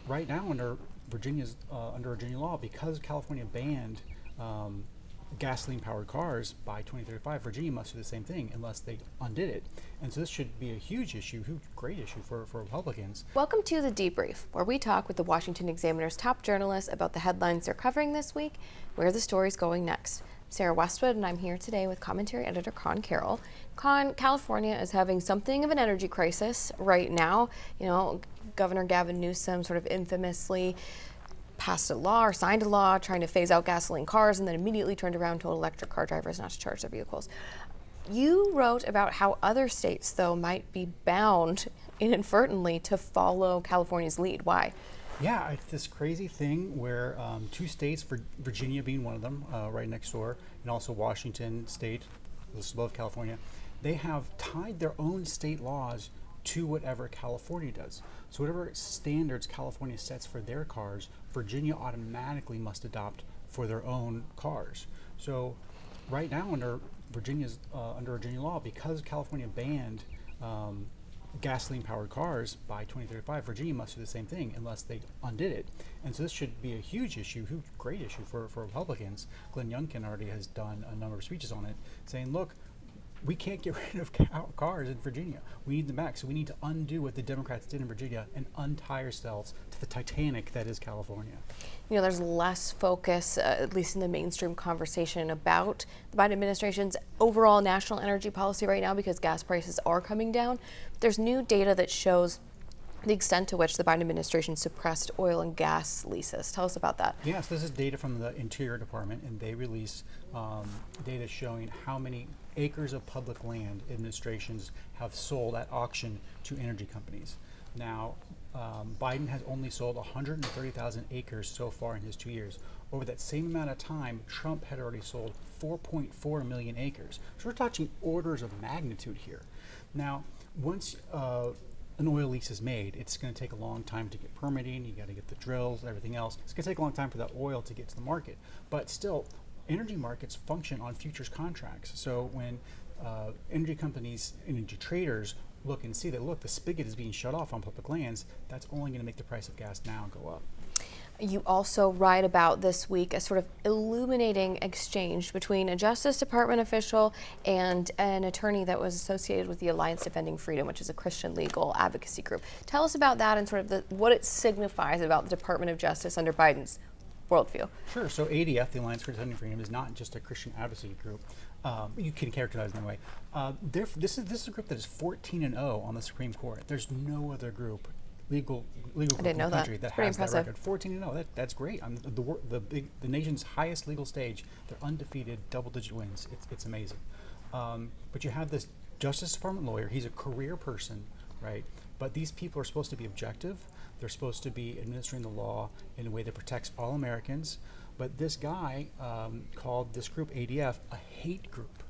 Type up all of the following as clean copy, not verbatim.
right now under Virginia law, because California banned gasoline-powered cars by 2035, Virginia must do the same thing unless they undid it. And so this should be a huge issue, great issue for Republicans. Welcome to The Debrief, where we talk with the Washington Examiner's top journalists about the headlines they're covering this week, where the story's going next. Sarah Westwood, and I'm here today with commentary editor Conn Carroll. Conn, California is having something of an energy crisis right now. You know, Governor Gavin Newsom sort of infamously passed a law or signed a law trying to phase out gasoline cars and then immediately turned around and told electric car drivers not to charge their vehicles. You wrote about how other states, though, might be bound inadvertently to follow California's lead. Why? Yeah, it's this crazy thing where two states, Virginia being one of them, right next door, and also Washington State, just above California, they have tied their own state laws to whatever California does. So whatever standards California sets for their cars, Virginia automatically must adopt for their own cars. So right now under Virginia law, because California banned gasoline-powered cars by 2035, Virginia must do the same thing unless they undid it. And so this should be a huge issue, great issue for Republicans. Glenn Youngkin already has done a number of speeches on it, saying, look, we can't get rid of cars in Virginia. We need them back. So we need to undo what the Democrats did in Virginia and untie ourselves to the Titanic that is California. You know, there's less focus, at least in the mainstream conversation, about the Biden administration's overall national energy policy right now because gas prices are coming down. There's new data that shows the extent to which the Biden administration suppressed oil and gas leases. Tell us about that. Yes, this is data from the Interior Department, and they release data showing how many acres of public land administrations have sold at auction to energy companies. Now, Biden has only sold 130,000 acres so far in his 2 years. Over that same amount of time, Trump had already sold 4.4 million acres. So we're touching orders of magnitude here. Now, once an oil lease is made, it's going to take a long time to get permitting. You got to get the drills, everything else. It's going to take a long time for that oil to get to the market. But still, energy markets function on futures contracts. So when energy companies, energy traders look and see that, look, the spigot is being shut off on public lands, that's only going to make the price of gas now go up. You also write about this week a sort of illuminating exchange between a Justice Department official and an attorney that was associated with the Alliance Defending Freedom, which is a Christian legal advocacy group. Tell us about that and sort of what it signifies about the Department of Justice under Biden's worldview. Sure. So ADF, the Alliance for Defending Freedom, is not just a Christian advocacy group. You can characterize it in that way. This is a group that is 14-0 on the Supreme Court. There's no other group, legal group in the country that has that record. 14-0. That's great. The nation's highest legal stage. They're undefeated, double-digit wins. It's amazing. But you have this Justice Department lawyer. He's a career person, right? But these people are supposed to be objective. They're supposed to be administering the law in a way that protects all Americans. But this guy called this group ADF a hate group.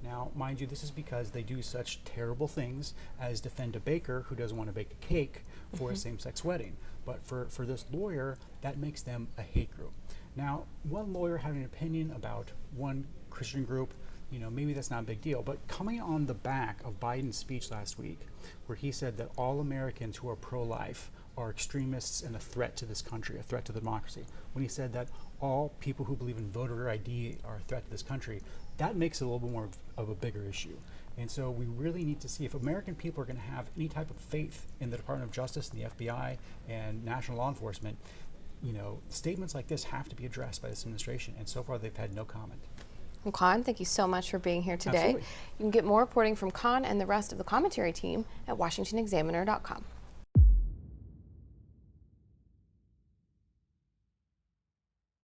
Now, mind you, this is because they do such terrible things as defend a baker who doesn't want to bake a cake for a same-sex wedding. But for this lawyer, that makes them a hate group. Now, one lawyer having an opinion about one Christian group, you know, maybe that's not a big deal. But coming on the back of Biden's speech last week, where he said that all Americans who are pro-life are extremists and a threat to this country, a threat to democracy. When he said that all people who believe in voter ID are a threat to this country, that makes it a little bit more of a bigger issue. And so we really need to see if American people are going to have any type of faith in the Department of Justice and the FBI and national law enforcement, you know, statements like this have to be addressed by this administration. And so far they've had no comment. Well, Conn, thank you so much for being here today. Absolutely. You can get more reporting from Conn and the rest of the commentary team at washingtonexaminer.com.